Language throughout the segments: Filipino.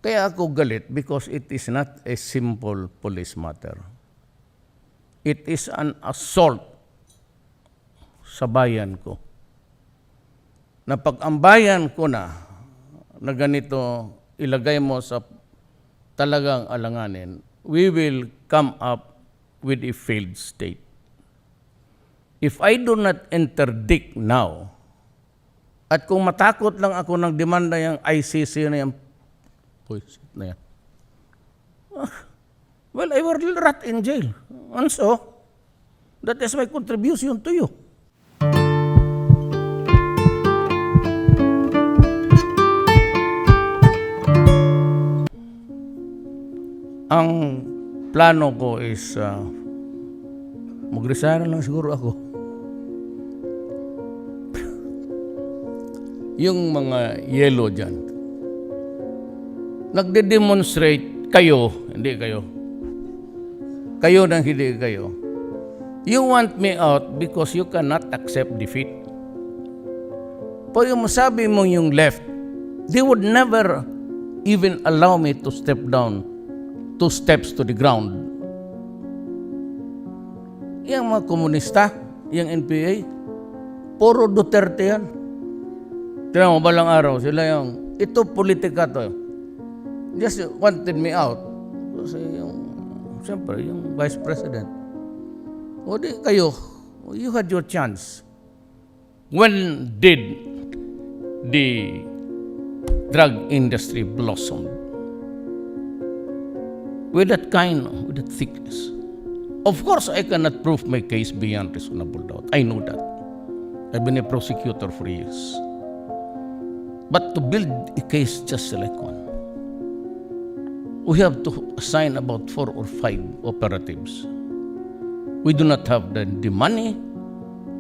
Kaya ako galit because it is not a simple police matter. It is an assault sa bayan ko. Na pag ang bayan ko na ganito ilagay mo sa talagang alanganin, we will come up with a failed state. If I do not interdict now, at kung matakot lang ako ng demanda yung ICC na yan, na yan, well, I will rot in jail. And so, that is my contribution to you. Ang plano ko is mag-resign lang siguro ako. Yung mga yellow dyan, nagde-demonstrate kayo, hindi kayo. Kayo nang hindi kayo. You want me out because you cannot accept defeat. Pag masabi mo yung left, they would never even allow me to step down 2 steps to the ground. Yung mga komunista, yung NPA, puro Duterte yan. Tinan mo, balang araw, sila yung, ito politika to. Just wanted me out. Kasi siyempre, yung Vice President. O di kayo, you had your chance. When did the drug industry blossom? With that thickness. Of course, I cannot prove my case beyond reasonable doubt. I know that. I've been a prosecutor for years. But to build a case just like one, we have to assign about 4 or 5 operatives. We do not have the money,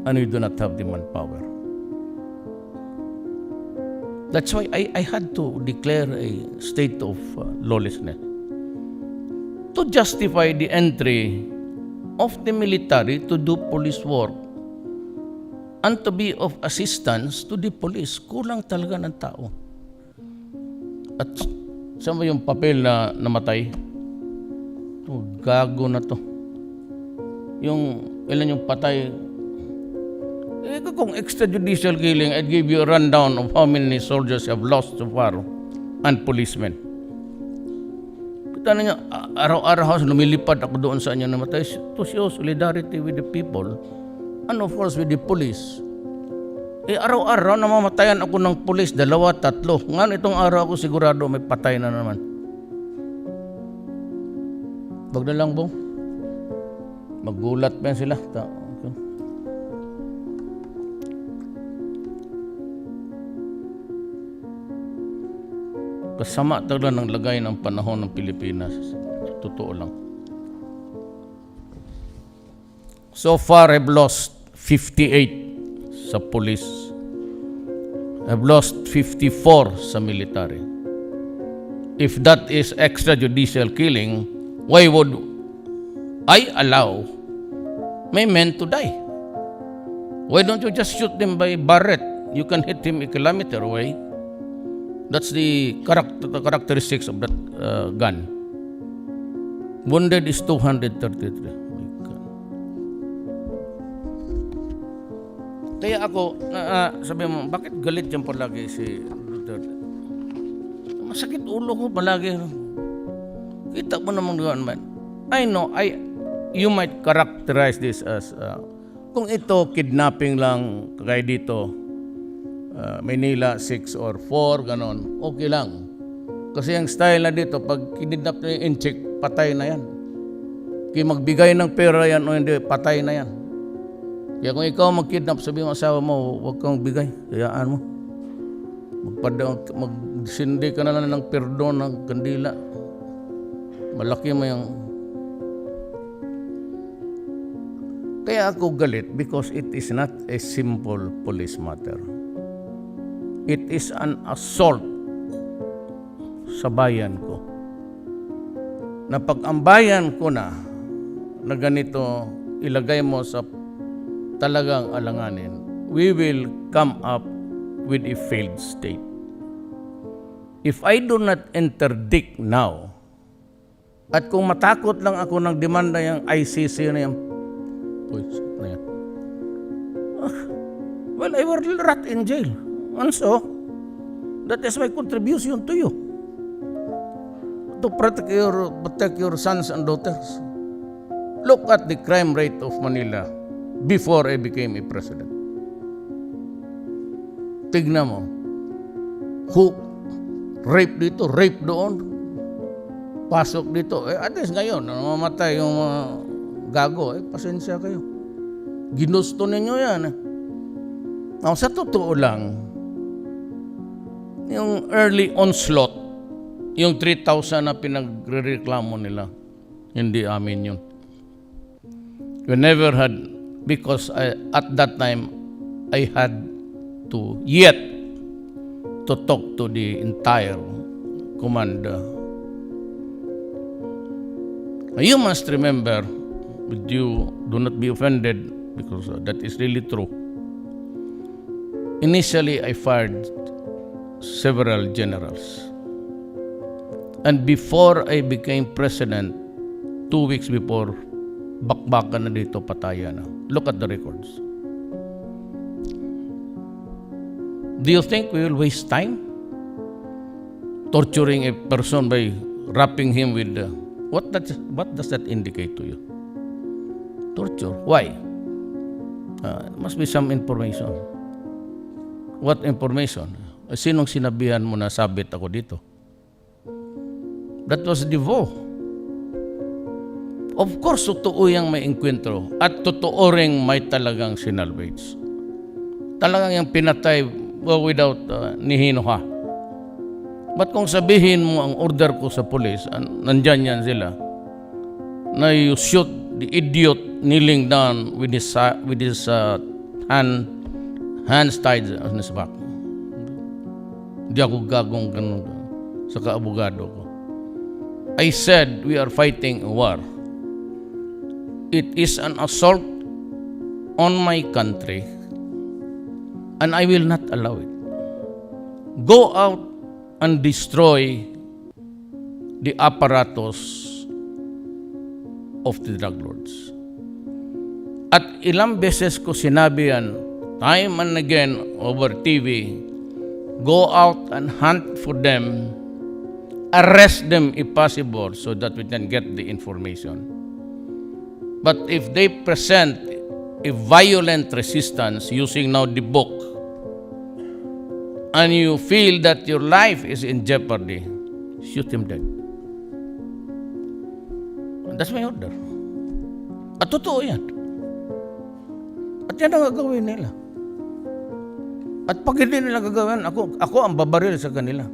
and we do not have the manpower. That's why I had to declare a state of lawlessness to justify the entry of the military to do police work and to be of assistance to the police. Kulang talaga ng tao. At saan ba yung papel na namatay? Oh, gago na to. Yung ilan yung patay. Kung extrajudicial killing, I'd give you a rundown of how many soldiers have lost so far and policemen. Kita niyo, araw-araw lumilipad ako doon sa inyo namatay to show solidarity with the people and of course with the police. Araw-araw namamatayan ako ng police, 2, 3. Ngayon itong araw ako sigurado may patay na naman. Wag na lang, bong. Maggulat pa yan sila. Okay. Kasama talaga ng lagay ng panahon ng Pilipinas. Totoo lang. So far, I've lost 58 sa police. I've lost 54 sa military. If that is extrajudicial killing, why would I allow my men to die? Why don't you just shoot them by Barrett? You can hit him a kilometer away. That's the characteristics of that gun. Wounded is 233. Kaya ako, sabi mo, bakit galit dyan palagi si Duterte? Masakit ulo ko palagi. Kita mo naman doon, man. I know, you might characterize this as, kung ito kidnapping lang, kagaya dito, Manila 6 or 4, ganon, okay lang. Kasi ang style na dito, pag kidnap na yung in-check, patay na yan. Kaya magbigay ng pera yan o hindi, patay na yan. Kaya kung ikaw mag-kidnap, sabi mo asawa mo, huwag kang bigay. Hayaan mo. Magsindi ka na lang ng perdon, ng kandila. Malaki mo yung... Kaya ako galit because it is not a simple police matter. It is an assault sa bayan ko. Na pag ang bayan ko na ganito ilagay mo sa talagang alanganin, we will come up with a failed state. if I do not interdict now, at kung matakot lang ako ng demanda yung ICC na yan, well, I will rot in jail. And so, that is my contribution to you. To protect your sons and daughters. Look at the crime rate of Manila before I became a president. Tignan mo. Who? Rape dito, rape doon. Pasok dito. At least ngayon, namamatay yung gago. Pasensya kayo. Ginusto ninyo yan. Now, sa totoo lang, yung early onslaught, yung 3,000 na pinagrereklamo nila, hindi amin yun. We never had, because at that time, I had to talk to the entire command. You must remember, but you do not be offended, because that is really true. Initially, I fired several generals. And before I became president, 2 weeks before, bakbakan na dito, patayan na. Look at the records. Do you think we will waste time torturing a person by wrapping him with what does that indicate to you? Torture. Why? Must be some information. What information? Sinong sinabihan mo na sabit ako dito? That was the vow. Of course, totoo yung may enkwentro at totoo ring may talagang sinalvage. Talagang yung pinatay without nihinuha. But kung sabihin mo ang order ko sa police, nandyan yan sila, na you shoot the idiot kneeling down with his hands tied on his back. Di ako gagong ganun sa kaabogado ko. I said we are fighting a war. It is an assault on my country, and I will not allow it. Go out and destroy the apparatus of the drug lords. At ilang beses ko sinabi yan, time and again over TV, go out and hunt for them, arrest them if possible so that we can get the information. But if they present a violent resistance using now the book, and you feel that your life is in jeopardy, shoot him dead. And that's my order. At totoo yan. At yan ang gagawin nila. At pag hindi nila gagawin, ako ang babaril sa kanila.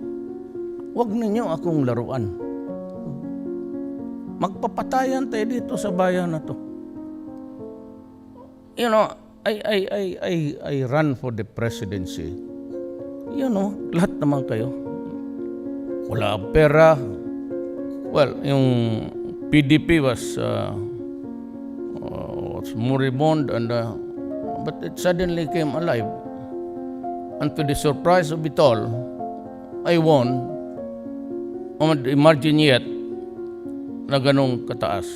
Huwag ninyo akong laruan. Magpapatayan tayo dito sa bayan na to. You know, I ran for the presidency. You know, lahat naman kayo. Wala pera. Well, yung PDP was moribund, and but it suddenly came alive. And to the surprise of it all, I won on the margin yet na ganong kataas.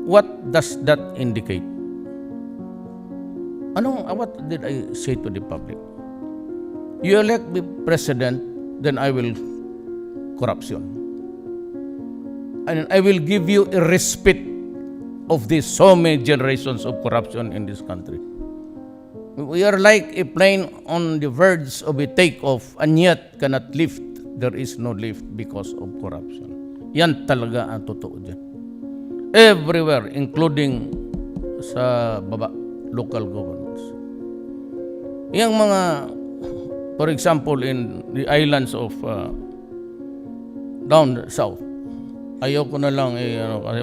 What does that indicate? What did I say to the public? You elect me president, then I will corruption. And I will give you a respite of these so many generations of corruption in this country. We are like a plane on the verge of a takeoff and yet cannot lift. There is no lift because of corruption. Yan talaga ang totoo dyan. Everywhere, including sa baba, local governments. Yang mga, for example, in the islands of down south, ayaw ko na lang kasi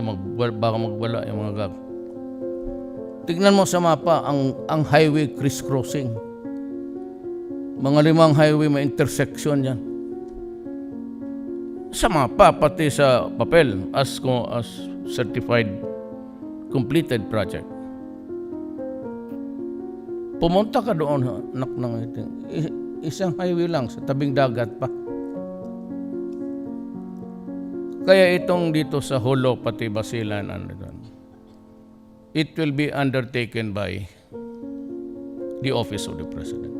baka magbala yung mga gag. Tignan mo sa mapa ang highway crisscrossing. Mga 5 highway may intersection yan. Sa mapa, pati sa papel as certified completed project. Pumunta ka doon, nak ng isang highway lang sa tabing dagat pa. Kaya itong dito sa Hulo, pati Basilan, it will be undertaken by the office of the President.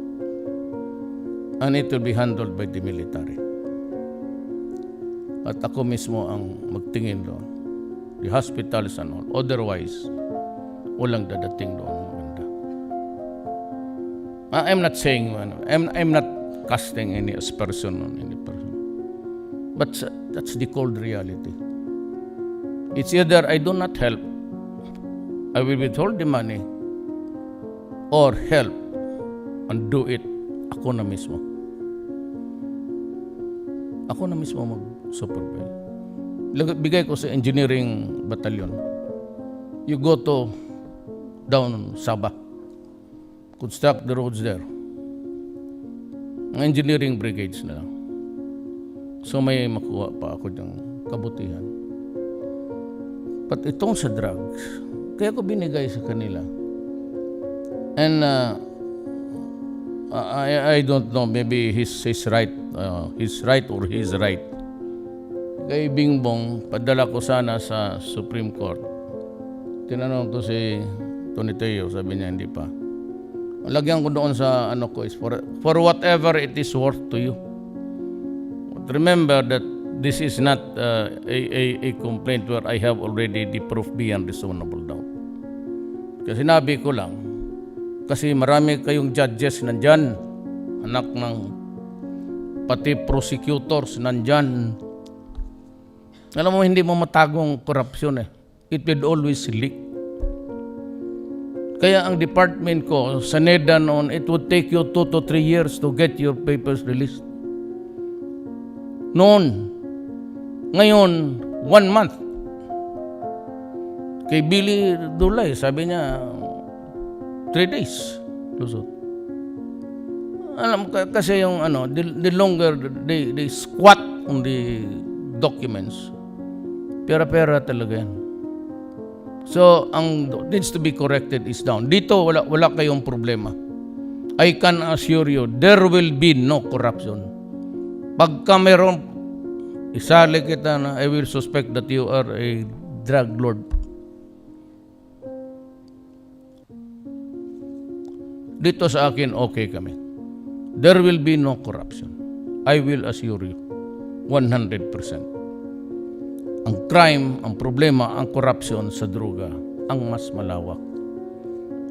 And it will be handled by the military. At ako mismo ang magtingin doon. The hospitals and all. Otherwise, walang dadating doon. Maganda. I'm not saying, I'm not casting any aspersion on any person. But that's the cold reality. It's either I do not help, I will withhold the money, or help and do it ako na mismo. Ako na mismo mag-supervise. Bigay ko sa engineering battalion. You go to down Sabah. Construct the roads there. Ang engineering brigades na lang. So may makuha pa ako ng kabutihan. But itong sa drugs, kaya ko binigay sa kanila. And I don't know, maybe he's right. He's right or he's right. Kay Bingbong, padala ko sana sa Supreme Court. Tinanong ko si Tony Teo, sabi niya hindi pa. Lagyan ko doon sa ano ko is for whatever it is worth to you. But remember that this is not a complaint where I have already the proof beyond reasonable doubt. Kasi sinabi ko lang, kasi marami kayong judges nandyan, anak ng pati prosecutors nandyan. Alam mo, hindi mo matagong korupsyon eh. It will always leak. Kaya ang department ko, sa NEDA noon, it would take you 2 to 3 years to get your papers released. Noon. Ngayon, 1 month. Kay Billy Dulay, sabi niya, 3 days. Lusot. Alam kasi yung ano, the longer they squat on the documents, pera-pera talaga yan. So, ang needs to be corrected is down. Dito, wala kayong problema. I can assure you, there will be no corruption. Pagka meron, isali kita na I will suspect that you are a drug lord. Dito sa akin, okay kami. There will be no corruption. I will assure you, 100%. Ang crime, ang problema, ang corruption sa droga, ang mas malawak.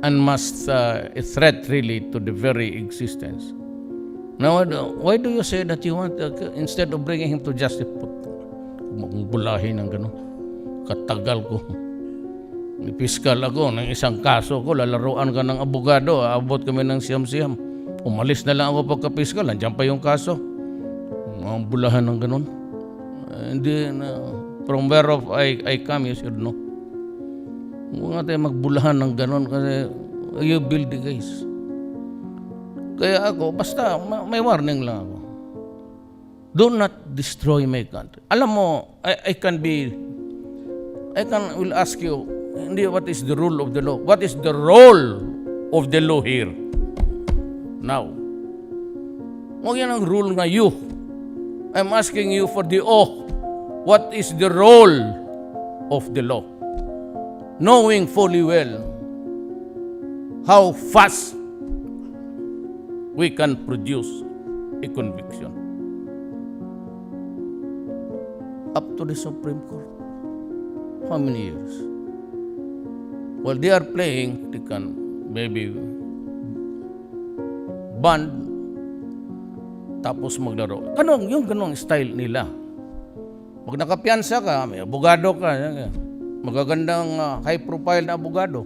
And must a threat really to the very existence. Now, why do you say that you want, instead of bringing him to justice, bulahin ng gano'n? Katagal ko. Piskal ako ng isang kaso ko, lalaruan ka ng abogado, aabot kami ng siyam-siyam. Umalis na lang ako pagka-piskal, nandiyan pa yung kaso. Mga bulahan ng gano'n. Hindi na... From whereof I come, you should know. Huwag nga tayo magbulahan ng ganon kasi you build the case. Kaya ako, basta may warning lang ako. Do not destroy my country. Alam mo, will ask you, hindi, what is the rule of the law? What is the role of the law here? Now. Huwag yan ang rule na you. I'm asking you for the oath. What is the role of the law? Knowing fully well how fast we can produce a conviction. Up to the Supreme Court. How many years? Well, they are playing, they can maybe band tapos maglaro. Yung ganong style nila. Pag nakapiyansa ka, may abogado ka, magagandang high profile na abogado.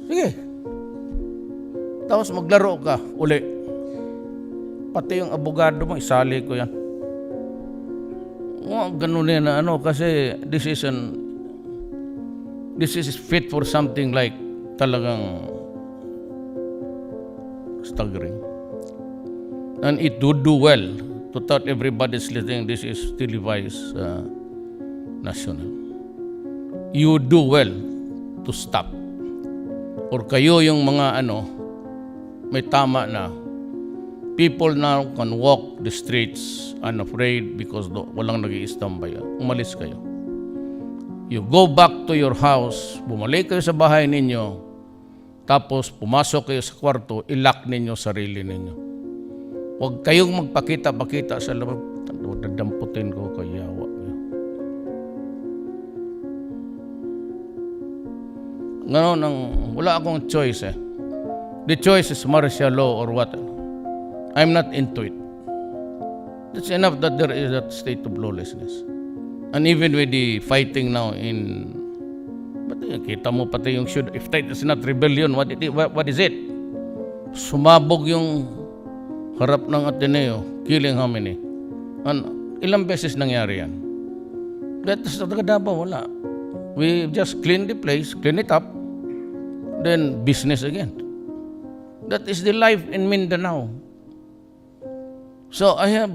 Sige. Tapos maglaro ka, uli. Pati yung abogado mo, isali ko yan. Ganun yan na kasi this is fit for something like talagang staggering. And it would do well to thought everybody's listening, this is televised national. You do well to stop. Or kayo yung mga may tama na, people now can walk the streets unafraid because walang nag-i-standby. Umalis kayo. You go back to your house, bumalik kayo sa bahay ninyo, tapos pumasok kayo sa kwarto, ilock ninyo sarili ninyo. Huwag kayong magpakita-pakita sa labas. Dadamputin ko kaya yawa. Ngayon, wala akong choice eh. The choice is martial law or what. I'm not into it. That's enough that there is that state of lawlessness. And even with the fighting now but kita mo pati yung if that is not rebellion, what is it? Sumabog yung harap ng Ateneo, killing how many? Ilang beses nangyari yan? That is wala. We just clean the place, clean it up, then business again. That is the life in Mindanao. So the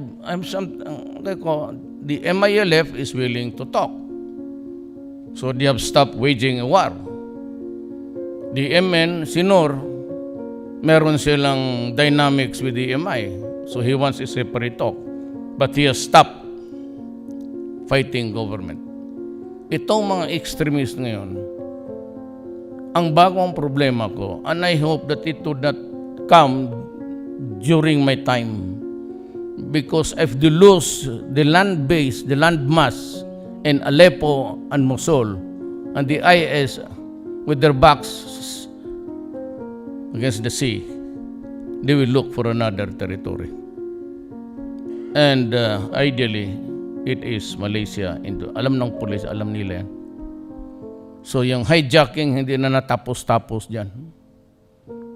MILF is willing to talk. So they have stopped waging a war. The MN, Sinor, meron silang dynamics with the MI. So he wants a separate talk. But he has stopped fighting government. Itong mga extremists ngayon, ang bagong problema ko, and I hope that it would not come during my time. Because if they lose the land base, the land mass in Aleppo and Mosul, and the IS with their backs against the sea, they will look for another territory. And ideally, it is Malaysia. Alam ng pulis, alam nila yan. So yung hijacking, hindi na natapos-tapos dyan.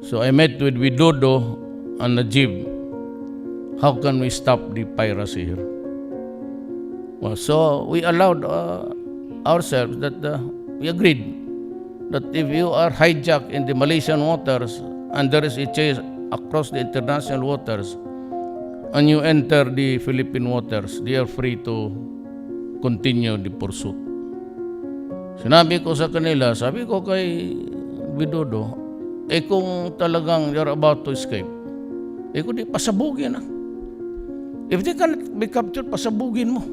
So I met with Widodo and Najib. How can we stop the piracy here? Well, so we allowed ourselves that we agreed that if you are hijacked in the Malaysian waters and there is a chase across the international waters and you enter the Philippine waters, they are free to continue the pursuit. Sinabi ko sa kanila, sabi ko kay Widodo, kung talagang you're about to escape, kung di pasabugin na. If they cannot be captured, pasabugin mo.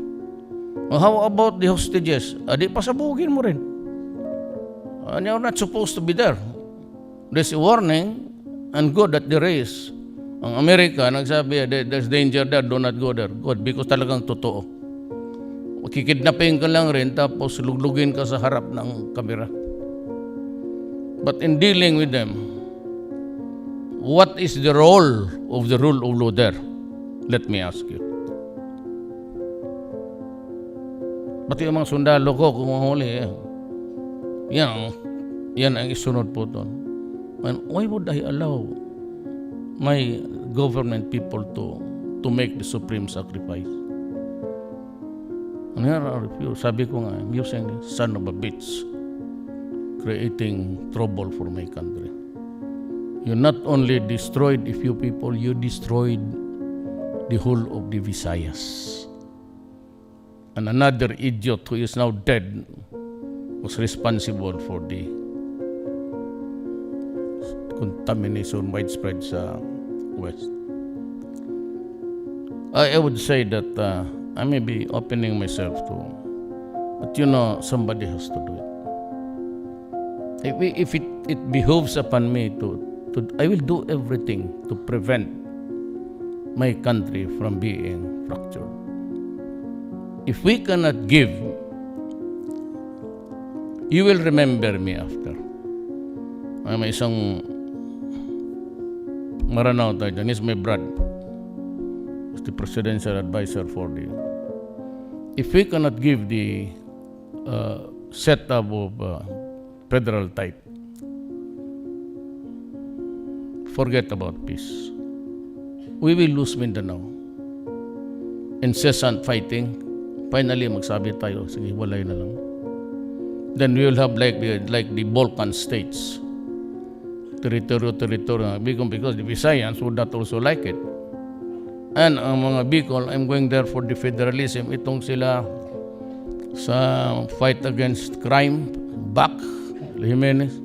How about the hostages? Di pasabugin mo rin. And you're not supposed to be there. There's a warning and good that there is. Ang Amerika, nagsabi, there's danger there, do not go there. Good, because talagang totoo. Kikidnapin ka lang rin, tapos luglugin ka sa harap ng kamera. But in dealing with them, what is the role of the rule of law there? Let me ask you. Pati yung mga sundalo ko, kung mahuli, yan ang isunod po doon. And why would I allow my government people to make the supreme sacrifice? And here are a few. Sabi ko nga, I'm using the son of a bitch, creating trouble for my country. You not only destroyed a few people, you destroyed the whole of the Visayas. And another idiot who is now dead was responsible for the contamination widespread sa West. I would say that I may be opening myself to, but somebody has to do it. If it behooves upon me I will do everything to prevent my country from being fractured. If we cannot give, you will remember me after. May isang Maranao tayo dyan. He's my brother. He's the presidential advisor for the... If we cannot give the setup of federal type, forget about peace. We will lose Mindanao. Incessant fighting. Finally, magsabi tayo, sige, walay na lang. Then we will have like the Balkan states. Territory. Because the Visayans would not also like it. And ang mga Bicol, I'm going there for the federalism. Itong sila sa fight against crime, back, Jimenez.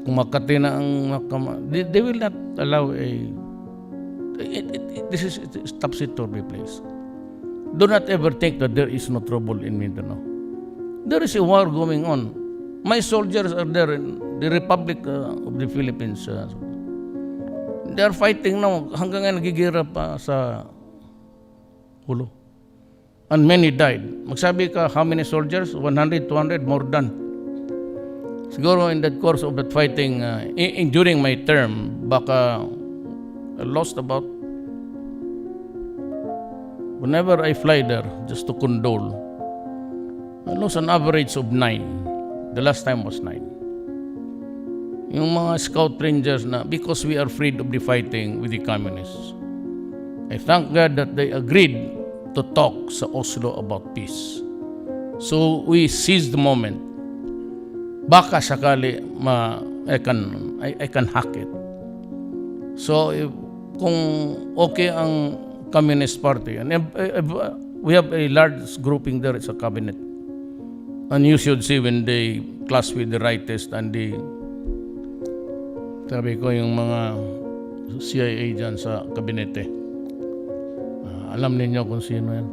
Makati na ang they will not allow a This is a topsy-turvy place. Do not ever think that there is no trouble in Mindanao. There is a war going on. My soldiers are there in the Republic of the Philippines. They are fighting now. Hanggang nga nagigira pa sa ulo. And many died. Magsabi ka, how many soldiers? 100, 200, more than. Siguro in that course of that fighting, during my term, baka I lost about, whenever I fly there, just to condole, I lost an average of 9. The last time was 9. Yung mga scout rangers na, because we are afraid of the fighting with the communists. I thank God that they agreed to talk sa Oslo about peace. So we seized the moment. Baka sakali I can hack it. So kung okay ang Communist Party, and we have a large grouping there, it's a cabinet. And you should see when they clash with the rightist and the, sabi ko, yung mga CIA dyan sa kabinete. Alam ninyo kung sino yan.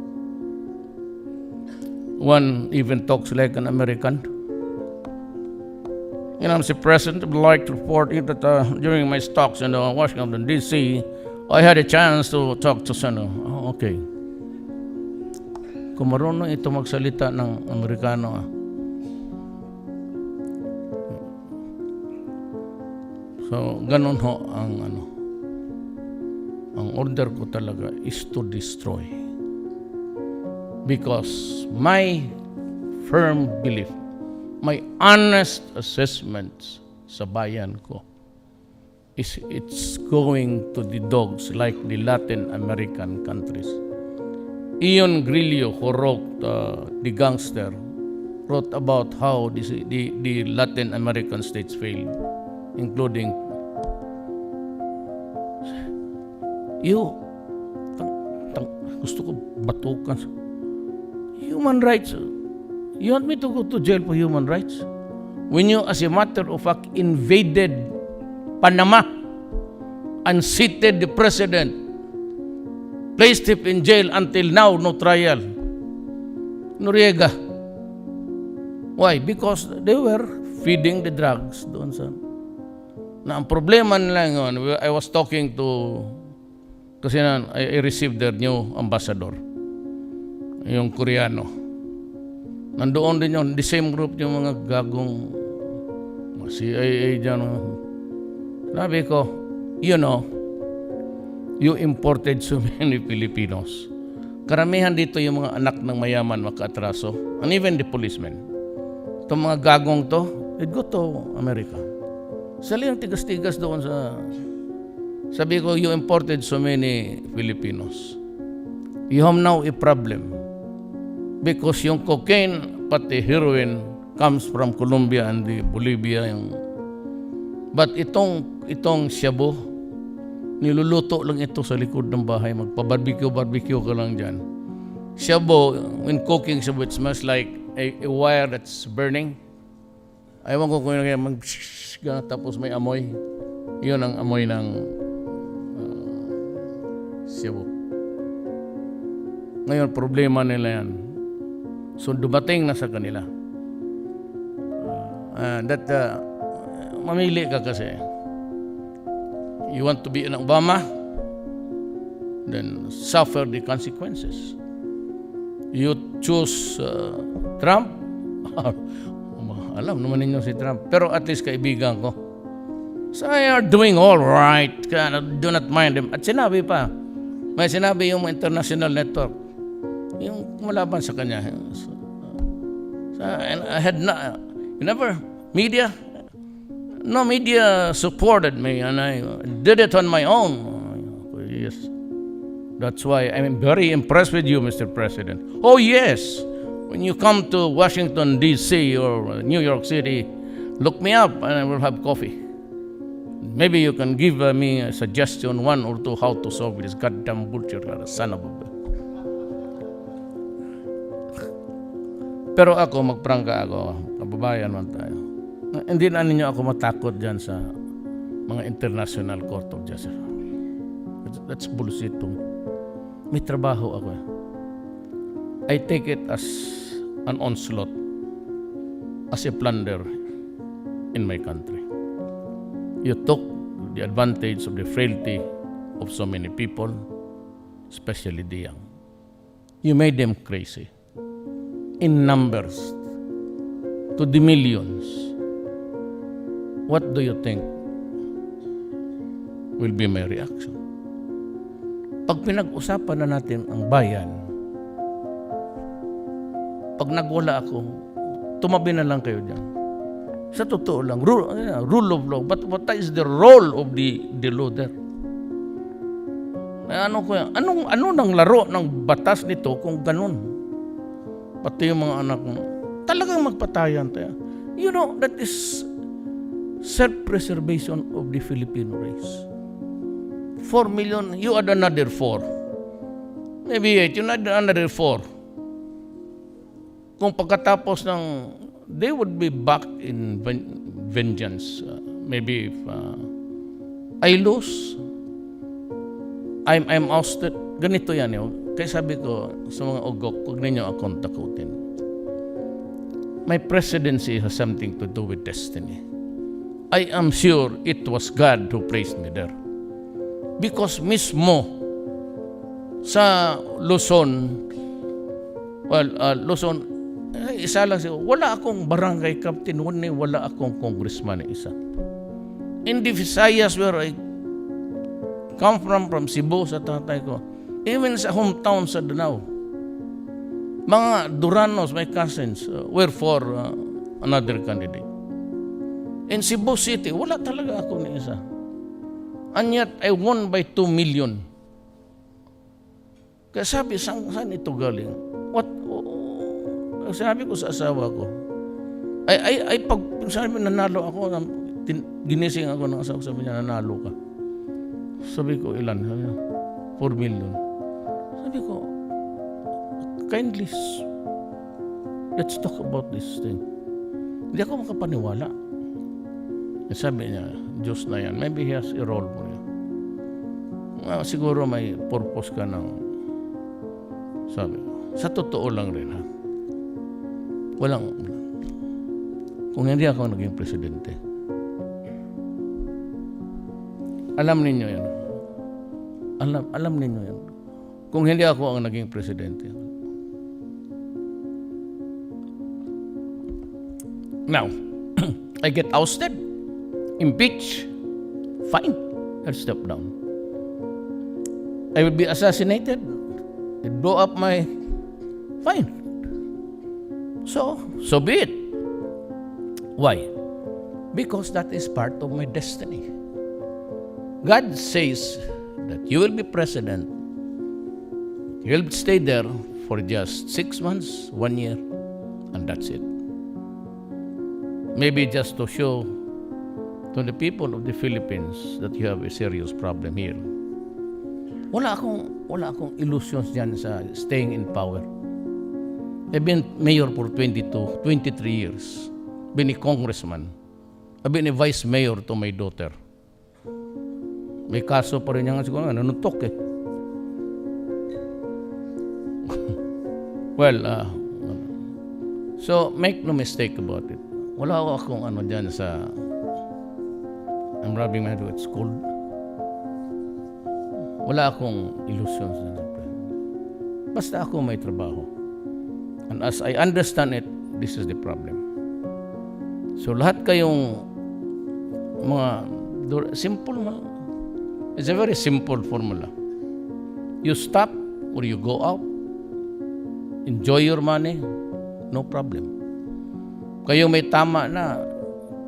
One even talks like an American. You know, Mr. President, I would like to report you that during my talks in Washington, D.C., I had a chance to talk to Senator. Oh, okay. Kung marunong ito magsalita ng Amerikano. So, ganun ho ang order ko talaga is to destroy. Because my firm belief, my honest assessments sa bayan ko is it's going to the dogs like the Latin American countries. Ion Grillo, who wrote The Gangster, wrote about how the Latin American states failed, including gusto ko batukan. Human rights. You want me to go to jail for human rights? When you, as a matter of fact, invaded Panama and seated the president, placed him in jail until now, no trial. Noriega. Why? Because they were feeding the drugs doon sa... Na ang problema nila ngayon, I was talking to... Kasi I received their new ambassador, yung Koreano. Nandoon din yun, the same group yung mga gagong CIA dyan. Sabi ko, you know, you imported so many Filipinos. Karamihan dito yung mga anak ng mayaman makaatraso, and even the policemen. Itong mga gagong to, they go to America. Sali ang tigas-tigas doon sa... Sabi ko, you imported so many Filipinos. You have now a problem. Because yung cocaine, pati heroin, comes from Colombia and the Bolivia. But itong shabu, niluluto lang ito sa likod ng bahay. Magpa-barbecue ka lang dyan. Shabu, when cooking shabu, it smells like a wire that's burning. Ayaw ko kung tapos may amoy. Yun ang amoy ng shabu. Ngayon, problema nila yan. So, dumating na sa kanila. Mamili ka kasi. You want to be an Obama? Then suffer the consequences. You choose Trump? Alam naman ninyo si Trump. Pero at least kaibigan ko. So, they are doing all right. Do not mind them. At sinabi pa, may sinabi yung international network, yung kumalaban sa kanya. And I had no media supported me, and I did it on my own. Yes. That's why I'm very impressed with you, Mr. President. Oh, yes. When you come to Washington, D.C. or New York City, look me up and I will have coffee. Maybe you can give me a suggestion, one or two, how to solve this goddamn bullshit, son of a... Pero ako, magprangka ako, kababayan man tayo. Hindi na ninyo ako matakot dyan sa mga International Court of Justice. That's bullshit to me. May trabaho ako. I take it as an onslaught, as a plunder in my country. You took the advantage of the frailty of so many people, especially the young. You made them crazy in numbers to the millions. What do you think will be my reaction? Pag pinag-usapan na natin ang bayan, pag nagwala ako, tumabi na lang kayo dyan. Sa totoo lang, rule of law. But what is the role of the law there? Ano nang laro ng batas nito kung ganun? Pati yung mga anak mo, talagang magpatayan tayo. You know, that is self-preservation of the Filipino race. 4 million, you add another 4. Maybe 8, you add another 4. Kung pagkatapos ng, they would be back in vengeance. Maybe if I lose, I'm ousted. Ganito yan yun. Kaya sabi ko sa mga ugok, huwag ninyo akong takutin. My presidency has something to do with destiny. I am sure it was God who placed me there. Because mismo sa Luzon, Luzon, isa lang siya, wala akong barangay captain, wala akong congressman na isa. In the Visayas where I come from Cebu sa tatay ko, even sa hometown sa Danao, mga Duranos, my cousins, were for another candidate. In Cebu City, wala talaga ako ni isa. And yet, I won by 2 million. Kaya sabi, saan ito galing? Sabi ko sa asawa ko, pag sabi nanalo ako, ginising ako ng asawa ko, sabi niya, nanalo ka. Sabi ko, ilan? Sabi niya, 4 million. Sabi ko, kindly, let's talk about this thing. Hindi ako makapaniwala. Sabi niya, Diyos na yan. Maybe he has a role for you. Siguro may purpose ka ng, sabi ko, sa totoo lang rin ha. Walang, kung hindi ako naging presidente, alam ninyo yan. Alam ninyo yan. Kung hindi ako ang naging presidente. Now, I get ousted, impeached, fine, I'll step down. I will be assassinated, they blow up my, fine. So be it. Why? Because that is part of my destiny. God says that you will be president. You will stay there for just 6 months, 1 year, and that's it. Maybe just to show to the people of the Philippines that you have a serious problem here. Wala akong illusions dyan sa staying in power. I've been mayor for 23 years. Been a congressman. I've been a vice mayor to my daughter. May kaso pa rin niya nga siguro, nanuntok eh. Well, so make no mistake about it. Wala akong dyan sa, I'm rubbing my head with school. Wala akong illusions. Basta ako may trabaho. And as I understand it, this is the problem. So lahat kayong mga simple, it's a very simple formula. You stop or you go out, enjoy your money, no problem. Kayo may tama na,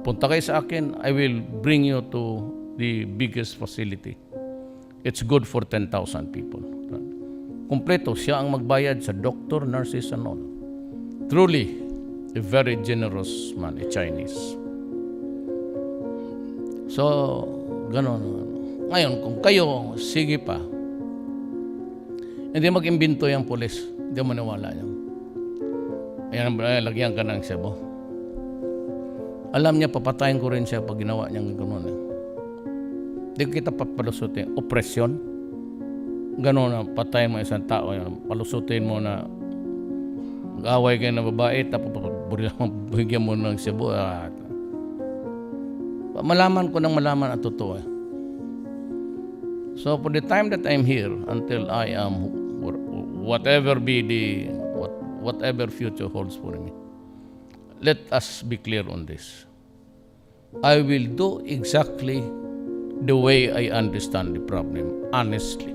punta kayo sa akin, I will bring you to the biggest facility. It's good for 10,000 people. Kompleto, siya ang magbayad sa doctor, nurses, and all. Truly, a very generous man, a Chinese. So, gano'n. Ngayon, kung kayo, sige pa, hindi mag-imbento yung pulis. Hindi mo maniwala niya. Ayan, lagyan ka ng sebo. Alam niya, papatayin ko rin siya pag ginawa niyang gano'n. Hindi kita papalusutin. Opresyon. gano'n na patay mo isang tao, palusutin mo na mag-away kayo na babae, tapos bigyan mo ng Cebu. Malaman ko nang malaman ang totoo. So for the time that I'm here, until I am whatever future holds for me, let us be clear on this. I will do exactly the way I understand the problem, honestly.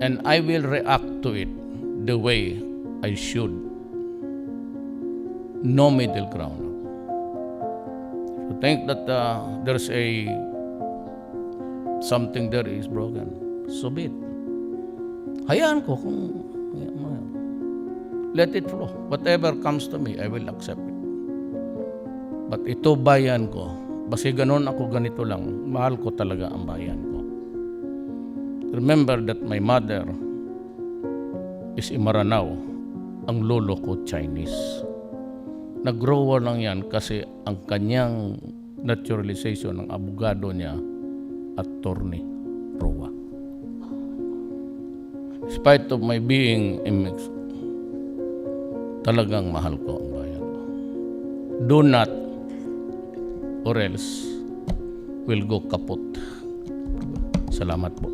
And I will react to it the way I should. No middle ground. So think that there's something there is broken. So be it. Hayaan ko kung let it flow. Whatever comes to me, I will accept it. But ito bayan ko, basi ganun ako ganito lang, mahal ko talaga ang bayan ko. Remember that my mother is Maranao, ang lolo ko Chinese. Nag-grow lang yan kasi ang kanyang naturalization ng abogado niya, attorney Roa. Despite of my being a mix, talagang mahal ko ang bayan ko. Do not or else will go kaput. Salamat po.